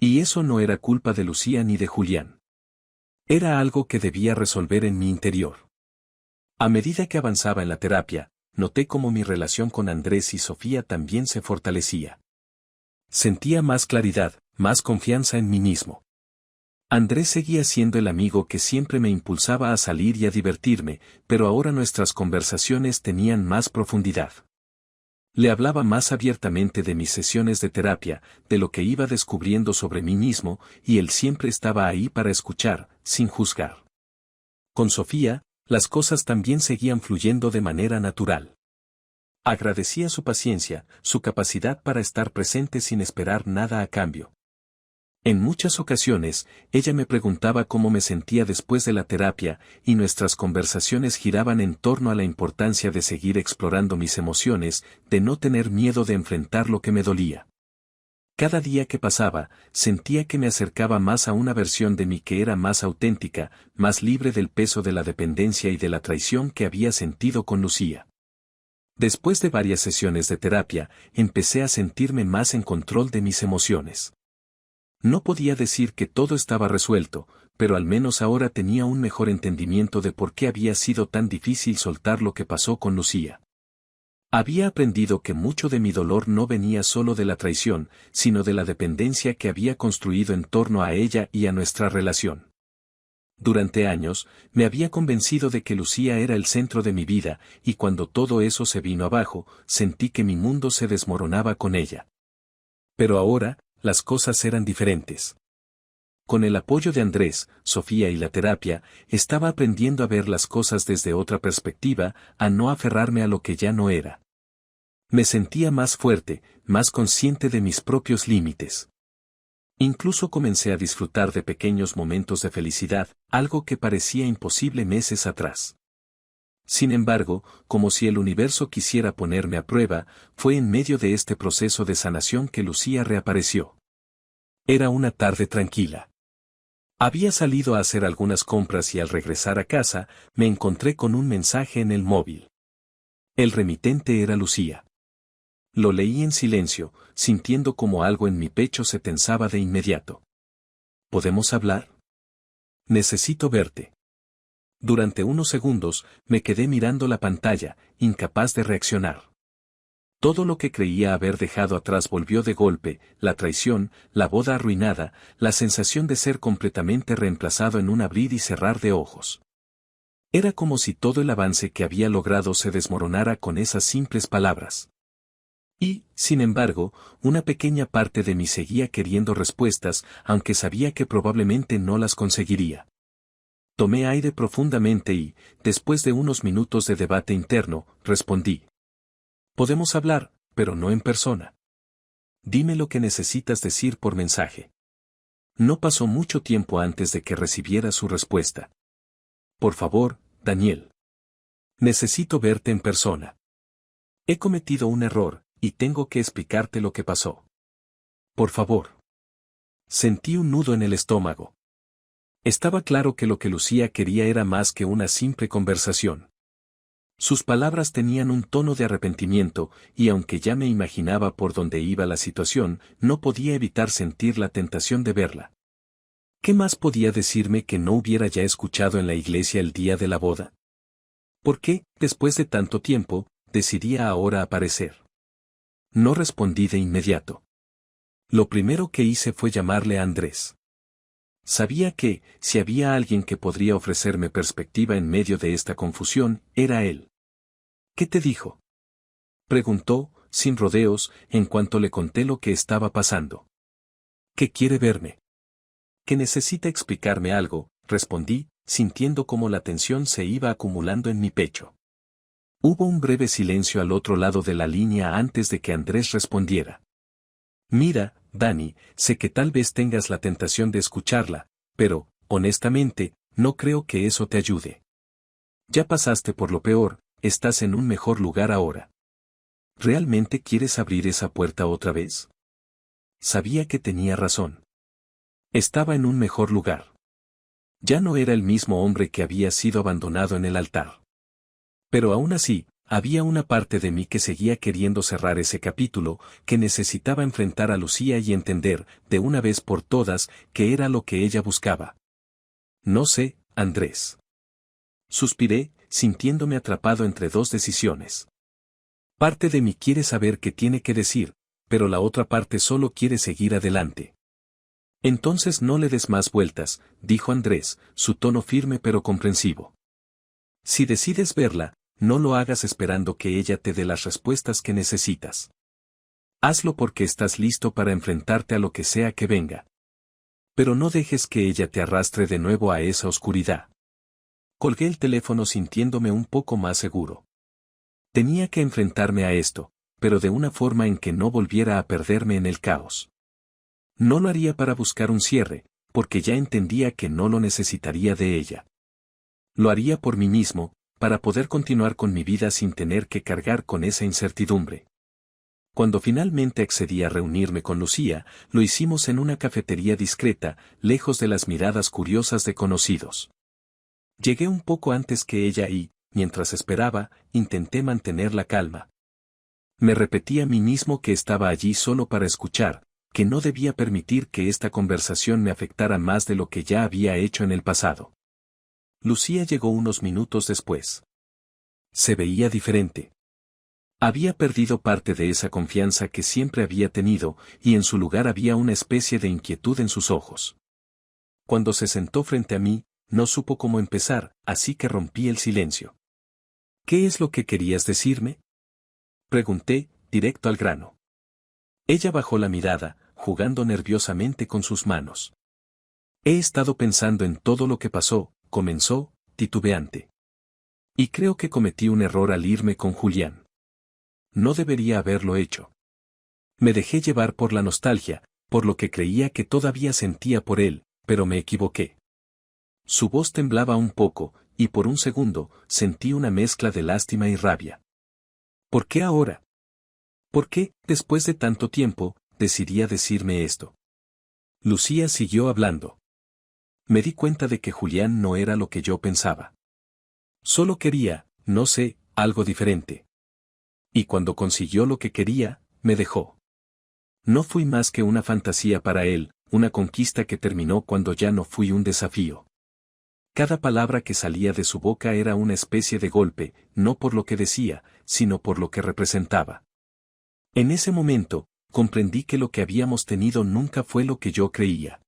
Y eso no era culpa de Lucía ni de Julián. Era algo que debía resolver en mi interior. A medida que avanzaba en la terapia, noté cómo mi relación con Andrés y Sofía también se fortalecía. Sentía más claridad, más confianza en mí mismo. Andrés seguía siendo el amigo que siempre me impulsaba a salir y a divertirme, pero ahora nuestras conversaciones tenían más profundidad. Le hablaba más abiertamente de mis sesiones de terapia, de lo que iba descubriendo sobre mí mismo, y él siempre estaba ahí para escuchar, sin juzgar. Con Sofía, las cosas también seguían fluyendo de manera natural. Agradecía su paciencia, su capacidad para estar presente sin esperar nada a cambio. En muchas ocasiones, ella me preguntaba cómo me sentía después de la terapia, y nuestras conversaciones giraban en torno a la importancia de seguir explorando mis emociones, de no tener miedo de enfrentar lo que me dolía. Cada día que pasaba, sentía que me acercaba más a una versión de mí que era más auténtica, más libre del peso de la dependencia y de la traición que había sentido con Lucía. Después de varias sesiones de terapia, empecé a sentirme más en control de mis emociones. No podía decir que todo estaba resuelto, pero al menos ahora tenía un mejor entendimiento de por qué había sido tan difícil soltar lo que pasó con Lucía. Había aprendido que mucho de mi dolor no venía solo de la traición, sino de la dependencia que había construido en torno a ella y a nuestra relación. Durante años, me había convencido de que Lucía era el centro de mi vida, y cuando todo eso se vino abajo, sentí que mi mundo se desmoronaba con ella. Pero ahora, las cosas eran diferentes. Con el apoyo de Andrés, Sofía y la terapia, estaba aprendiendo a ver las cosas desde otra perspectiva, a no aferrarme a lo que ya no era. Me sentía más fuerte, más consciente de mis propios límites. Incluso comencé a disfrutar de pequeños momentos de felicidad, algo que parecía imposible meses atrás. Sin embargo, como si el universo quisiera ponerme a prueba, fue en medio de este proceso de sanación que Lucía reapareció. Era una tarde tranquila. Había salido a hacer algunas compras y al regresar a casa, me encontré con un mensaje en el móvil. El remitente era Lucía. Lo leí en silencio, sintiendo como algo en mi pecho se tensaba de inmediato. ¿Podemos hablar? Necesito verte. Durante unos segundos, me quedé mirando la pantalla, incapaz de reaccionar. Todo lo que creía haber dejado atrás volvió de golpe, la traición, la boda arruinada, la sensación de ser completamente reemplazado en un abrir y cerrar de ojos. Era como si todo el avance que había logrado se desmoronara con esas simples palabras. Y, sin embargo, una pequeña parte de mí seguía queriendo respuestas, aunque sabía que probablemente no las conseguiría. Tomé aire profundamente y, después de unos minutos de debate interno, respondí. Podemos hablar, pero no en persona. Dime lo que necesitas decir por mensaje. No pasó mucho tiempo antes de que recibiera su respuesta. Por favor, Daniel. Necesito verte en persona. He cometido un error, y tengo que explicarte lo que pasó. Por favor. Sentí un nudo en el estómago. Estaba claro que lo que Lucía quería era más que una simple conversación. Sus palabras tenían un tono de arrepentimiento, y aunque ya me imaginaba por dónde iba la situación, no podía evitar sentir la tentación de verla. ¿Qué más podía decirme que no hubiera ya escuchado en la iglesia el día de la boda? ¿Por qué, después de tanto tiempo, decidía ahora aparecer. No respondí de inmediato. Lo primero que hice fue llamarle a Andrés. Sabía que, si había alguien que podría ofrecerme perspectiva en medio de esta confusión, era él. ¿Qué te dijo?, preguntó, sin rodeos, en cuanto le conté lo que estaba pasando. ¿Que quiere verme? Que necesita explicarme algo, respondí, sintiendo cómo la tensión se iba acumulando en mi pecho. Hubo un breve silencio al otro lado de la línea antes de que Andrés respondiera. Mira, Dani, sé que tal vez tengas la tentación de escucharla, pero, honestamente, no creo que eso te ayude. Ya pasaste por lo peor, estás en un mejor lugar ahora. ¿Realmente quieres abrir esa puerta otra vez? Sabía que tenía razón. Estaba en un mejor lugar. Ya no era el mismo hombre que había sido abandonado en el altar. Pero aún así, había una parte de mí que seguía queriendo cerrar ese capítulo, que necesitaba enfrentar a Lucía y entender, de una vez por todas, qué era lo que ella buscaba. No sé, Andrés. Suspiré, sintiéndome atrapado entre dos decisiones. Parte de mí quiere saber qué tiene que decir, pero la otra parte solo quiere seguir adelante. Entonces no le des más vueltas, dijo Andrés, su tono firme pero comprensivo. Si decides verla, no lo hagas esperando que ella te dé las respuestas que necesitas. Hazlo porque estás listo para enfrentarte a lo que sea que venga. Pero no dejes que ella te arrastre de nuevo a esa oscuridad. Colgué el teléfono sintiéndome un poco más seguro. Tenía que enfrentarme a esto, pero de una forma en que no volviera a perderme en el caos. No lo haría para buscar un cierre, porque ya entendía que no lo necesitaría de ella. Lo haría por mí mismo, para poder continuar con mi vida sin tener que cargar con esa incertidumbre. Cuando finalmente accedí a reunirme con Lucía, lo hicimos en una cafetería discreta, lejos de las miradas curiosas de conocidos. Llegué un poco antes que ella y, mientras esperaba, intenté mantener la calma. Me repetí a mí mismo que estaba allí solo para escuchar, que no debía permitir que esta conversación me afectara más de lo que ya había hecho en el pasado. Lucía llegó unos minutos después. Se veía diferente. Había perdido parte de esa confianza que siempre había tenido, y en su lugar había una especie de inquietud en sus ojos. Cuando se sentó frente a mí, no supo cómo empezar, así que rompí el silencio. ¿Qué es lo que querías decirme?, pregunté, directo al grano. Ella bajó la mirada, jugando nerviosamente con sus manos. He estado pensando en todo lo que pasó, comenzó, titubeante. Y creo que cometí un error al irme con Julián. No debería haberlo hecho. Me dejé llevar por la nostalgia, por lo que creía que todavía sentía por él, pero me equivoqué. Su voz temblaba un poco, y por un segundo, sentí una mezcla de lástima y rabia. ¿Por qué ahora? ¿Por qué, después de tanto tiempo, decidía decirme esto? Lucía siguió hablando. Me di cuenta de que Julián no era lo que yo pensaba. Solo quería, no sé, algo diferente. Y cuando consiguió lo que quería, me dejó. No fui más que una fantasía para él, una conquista que terminó cuando ya no fui un desafío. Cada palabra que salía de su boca era una especie de golpe, no por lo que decía, sino por lo que representaba. En ese momento, comprendí que lo que habíamos tenido nunca fue lo que yo creía.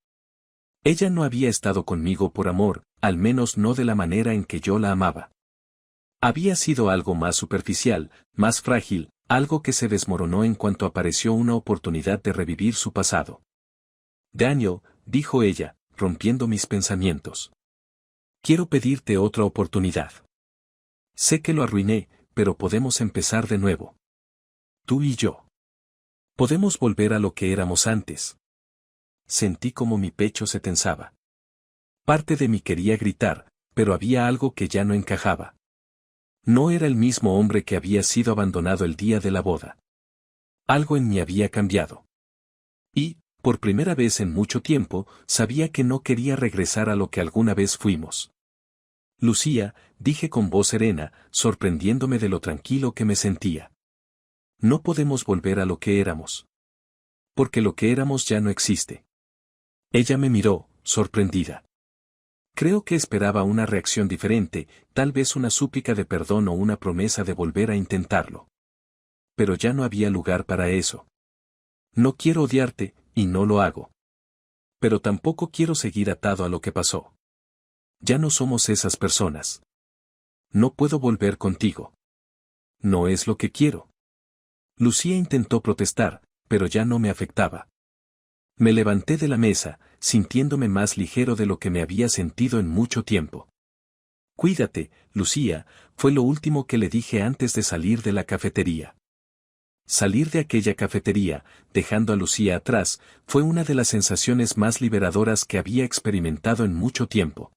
Ella no había estado conmigo por amor, al menos no de la manera en que yo la amaba. Había sido algo más superficial, más frágil, algo que se desmoronó en cuanto apareció una oportunidad de revivir su pasado. Daniel, dijo ella, rompiendo mis pensamientos. Quiero pedirte otra oportunidad. Sé que lo arruiné, pero podemos empezar de nuevo. Tú y yo. Podemos volver a lo que éramos antes. Sentí como mi pecho se tensaba. Parte de mí quería gritar, pero había algo que ya no encajaba. No era el mismo hombre que había sido abandonado el día de la boda. Algo en mí había cambiado. Y, por primera vez en mucho tiempo, sabía que no quería regresar a lo que alguna vez fuimos. Lucía, dije con voz serena, sorprendiéndome de lo tranquilo que me sentía. No podemos volver a lo que éramos. Porque lo que éramos ya no existe. Ella me miró, sorprendida. Creo que esperaba una reacción diferente, tal vez una súplica de perdón o una promesa de volver a intentarlo. Pero ya no había lugar para eso. No quiero odiarte, y no lo hago. Pero tampoco quiero seguir atado a lo que pasó. Ya no somos esas personas. No puedo volver contigo. No es lo que quiero. Lucía intentó protestar, pero ya no me afectaba. Me levanté de la mesa, sintiéndome más ligero de lo que me había sentido en mucho tiempo. Cuídate, Lucía, fue lo último que le dije antes de salir de la cafetería. Salir de aquella cafetería, dejando a Lucía atrás, fue una de las sensaciones más liberadoras que había experimentado en mucho tiempo.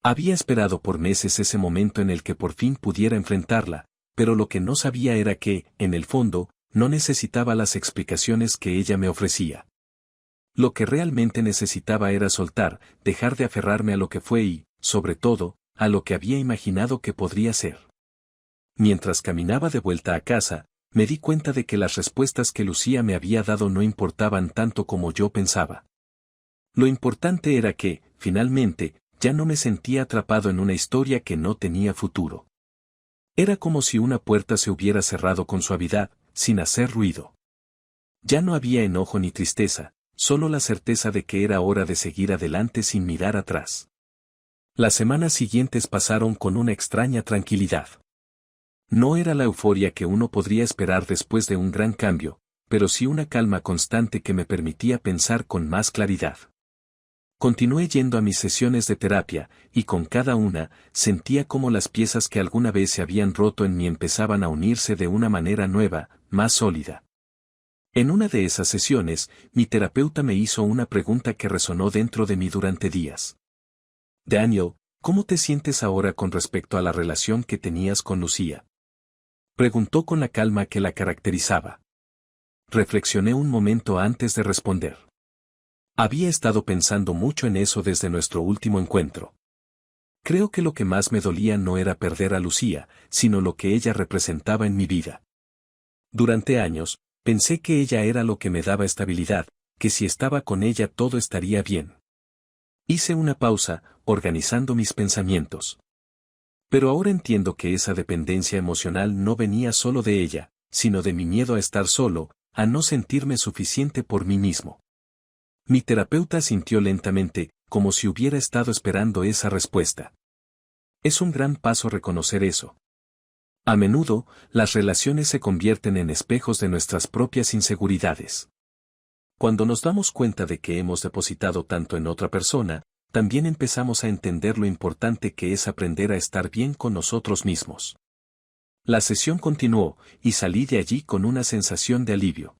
Había esperado por meses ese momento en el que por fin pudiera enfrentarla, pero lo que no sabía era que, en el fondo, no necesitaba las explicaciones que ella me ofrecía. Lo que realmente necesitaba era soltar, dejar de aferrarme a lo que fue y, sobre todo, a lo que había imaginado que podría ser. Mientras caminaba de vuelta a casa, me di cuenta de que las respuestas que Lucía me había dado no importaban tanto como yo pensaba. Lo importante era que, finalmente, ya no me sentía atrapado en una historia que no tenía futuro. Era como si una puerta se hubiera cerrado con suavidad, sin hacer ruido. Ya no había enojo ni tristeza, solo la certeza de que era hora de seguir adelante sin mirar atrás. Las semanas siguientes pasaron con una extraña tranquilidad. No era la euforia que uno podría esperar después de un gran cambio, pero sí una calma constante que me permitía pensar con más claridad. Continué yendo a mis sesiones de terapia, y con cada una, sentía como las piezas que alguna vez se habían roto en mí empezaban a unirse de una manera nueva, más sólida. En una de esas sesiones, mi terapeuta me hizo una pregunta que resonó dentro de mí durante días. Daniel, ¿cómo te sientes ahora con respecto a la relación que tenías con Lucía? Preguntó con la calma que la caracterizaba. Reflexioné un momento antes de responder. Había estado pensando mucho en eso desde nuestro último encuentro. Creo que lo que más me dolía no era perder a Lucía, sino lo que ella representaba en mi vida. Durante años, pensé que ella era lo que me daba estabilidad, que si estaba con ella todo estaría bien. Hice una pausa, organizando mis pensamientos. Pero ahora entiendo que esa dependencia emocional no venía solo de ella, sino de mi miedo a estar solo, a no sentirme suficiente por mí mismo. Mi terapeuta asintió lentamente, como si hubiera estado esperando esa respuesta. Es un gran paso reconocer eso. A menudo, las relaciones se convierten en espejos de nuestras propias inseguridades. Cuando nos damos cuenta de que hemos depositado tanto en otra persona, también empezamos a entender lo importante que es aprender a estar bien con nosotros mismos. La sesión continuó, y salí de allí con una sensación de alivio.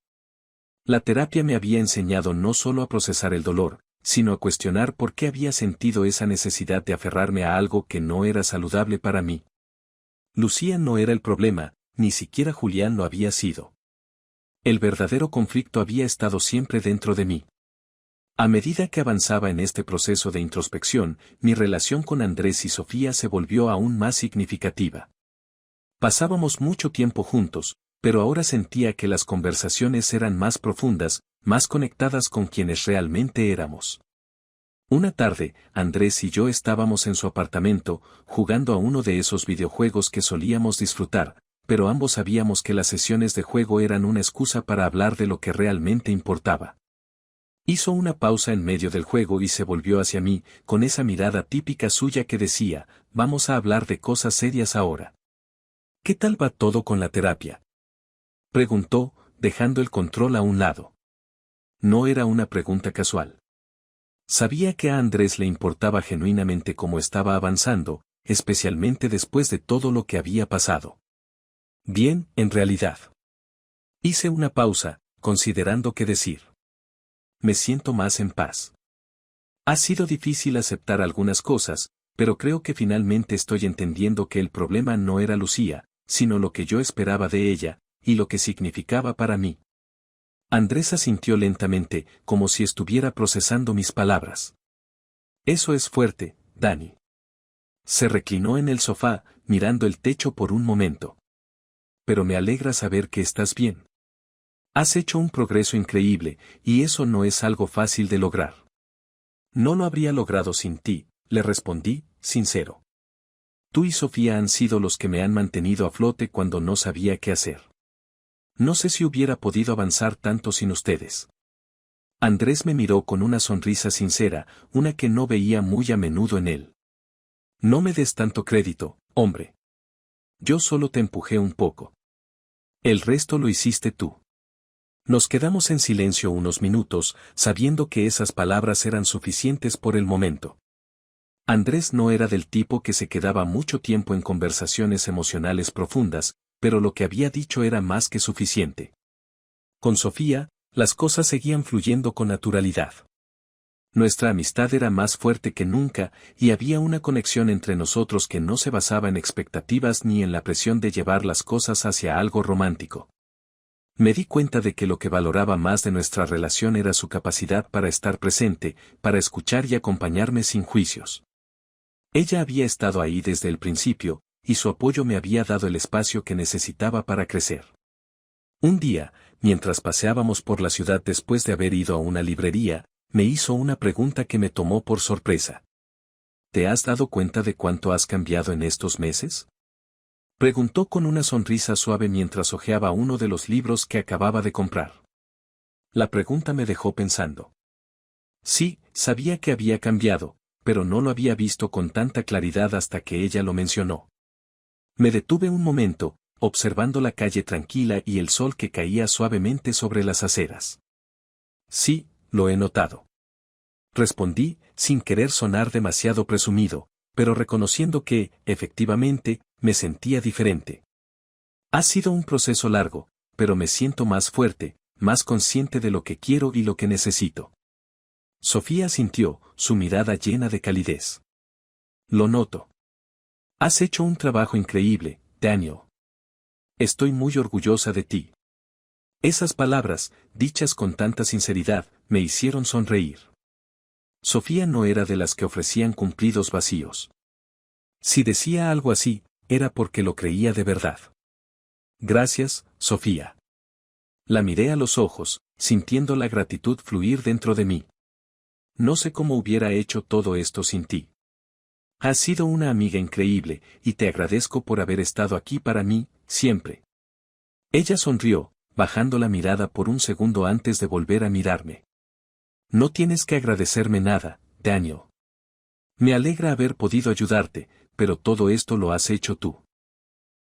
La terapia me había enseñado no solo a procesar el dolor, sino a cuestionar por qué había sentido esa necesidad de aferrarme a algo que no era saludable para mí. Lucía no era el problema, ni siquiera Julián lo había sido. El verdadero conflicto había estado siempre dentro de mí. A medida que avanzaba en este proceso de introspección, mi relación con Andrés y Sofía se volvió aún más significativa. Pasábamos mucho tiempo juntos, pero ahora sentía que las conversaciones eran más profundas, más conectadas con quienes realmente éramos. Una tarde, Andrés y yo estábamos en su apartamento, jugando a uno de esos videojuegos que solíamos disfrutar, pero ambos sabíamos que las sesiones de juego eran una excusa para hablar de lo que realmente importaba. Hizo una pausa en medio del juego y se volvió hacia mí, con esa mirada típica suya que decía, vamos a hablar de cosas serias ahora. ¿Qué tal va todo con la terapia? Preguntó, dejando el control a un lado. No era una pregunta casual. Sabía que a Andrés le importaba genuinamente cómo estaba avanzando, especialmente después de todo lo que había pasado. Bien, en realidad. Hice una pausa, considerando qué decir. Me siento más en paz. Ha sido difícil aceptar algunas cosas, pero creo que finalmente estoy entendiendo que el problema no era Lucía, sino lo que yo esperaba de ella, y lo que significaba para mí. Andrés asintió lentamente, como si estuviera procesando mis palabras. Eso es fuerte, Dani. Se reclinó en el sofá, mirando el techo por un momento. Pero me alegra saber que estás bien. Has hecho un progreso increíble, y eso no es algo fácil de lograr. No lo habría logrado sin ti, le respondí, sincero. Tú y Sofía han sido los que me han mantenido a flote cuando no sabía qué hacer. No sé si hubiera podido avanzar tanto sin ustedes. Andrés me miró con una sonrisa sincera, una que no veía muy a menudo en él. No me des tanto crédito, hombre. Yo solo te empujé un poco. El resto lo hiciste tú. Nos quedamos en silencio unos minutos, sabiendo que esas palabras eran suficientes por el momento. Andrés no era del tipo que se quedaba mucho tiempo en conversaciones emocionales profundas, pero lo que había dicho era más que suficiente. Con Sofía, las cosas seguían fluyendo con naturalidad. Nuestra amistad era más fuerte que nunca, y había una conexión entre nosotros que no se basaba en expectativas ni en la presión de llevar las cosas hacia algo romántico. Me di cuenta de que lo que valoraba más de nuestra relación era su capacidad para estar presente, para escuchar y acompañarme sin juicios. Ella había estado ahí desde el principio, y su apoyo me había dado el espacio que necesitaba para crecer. Un día, mientras paseábamos por la ciudad después de haber ido a una librería, me hizo una pregunta que me tomó por sorpresa. ¿Te has dado cuenta de cuánto has cambiado en estos meses? Preguntó con una sonrisa suave mientras hojeaba uno de los libros que acababa de comprar. La pregunta me dejó pensando. Sí, sabía que había cambiado, pero no lo había visto con tanta claridad hasta que ella lo mencionó. Me detuve un momento, observando la calle tranquila y el sol que caía suavemente sobre las aceras. Sí, lo he notado. Respondí, sin querer sonar demasiado presumido, pero reconociendo que, efectivamente, me sentía diferente. Ha sido un proceso largo, pero me siento más fuerte, más consciente de lo que quiero y lo que necesito. Sofía asintió, su mirada llena de calidez. Lo noto. Has hecho un trabajo increíble, Daniel. Estoy muy orgullosa de ti. Esas palabras, dichas con tanta sinceridad, me hicieron sonreír. Sofía no era de las que ofrecían cumplidos vacíos. Si decía algo así, era porque lo creía de verdad. Gracias, Sofía. La miré a los ojos, sintiendo la gratitud fluir dentro de mí. No sé cómo hubiera hecho todo esto sin ti. Has sido una amiga increíble, y te agradezco por haber estado aquí para mí, siempre. Ella sonrió, bajando la mirada por un segundo antes de volver a mirarme. No tienes que agradecerme nada, Daniel. Me alegra haber podido ayudarte, pero todo esto lo has hecho tú.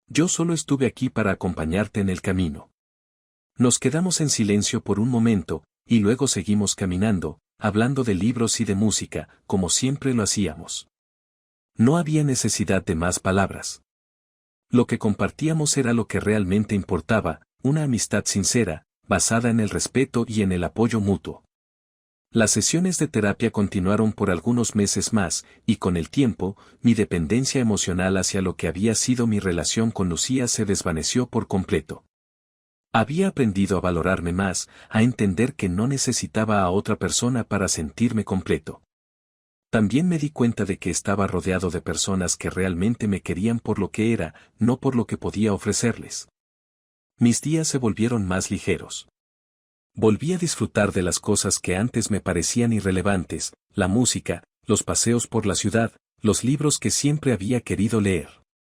Yo solo estuve aquí para acompañarte en el camino. Nos quedamos en silencio por un momento, y luego seguimos caminando, hablando de libros y de música, como siempre lo hacíamos. No había necesidad de más palabras. Lo que compartíamos era lo que realmente importaba, una amistad sincera, basada en el respeto y en el apoyo mutuo. Las sesiones de terapia continuaron por algunos meses más, y con el tiempo, mi dependencia emocional hacia lo que había sido mi relación con Lucía se desvaneció por completo. Había aprendido a valorarme más, a entender que no necesitaba a otra persona para sentirme completo. También me di cuenta de que estaba rodeado de personas que realmente me querían por lo que era, no por lo que podía ofrecerles. Mis días se volvieron más ligeros. Volví a disfrutar de las cosas que antes me parecían irrelevantes, la música, los paseos por la ciudad, los libros que siempre había querido leer.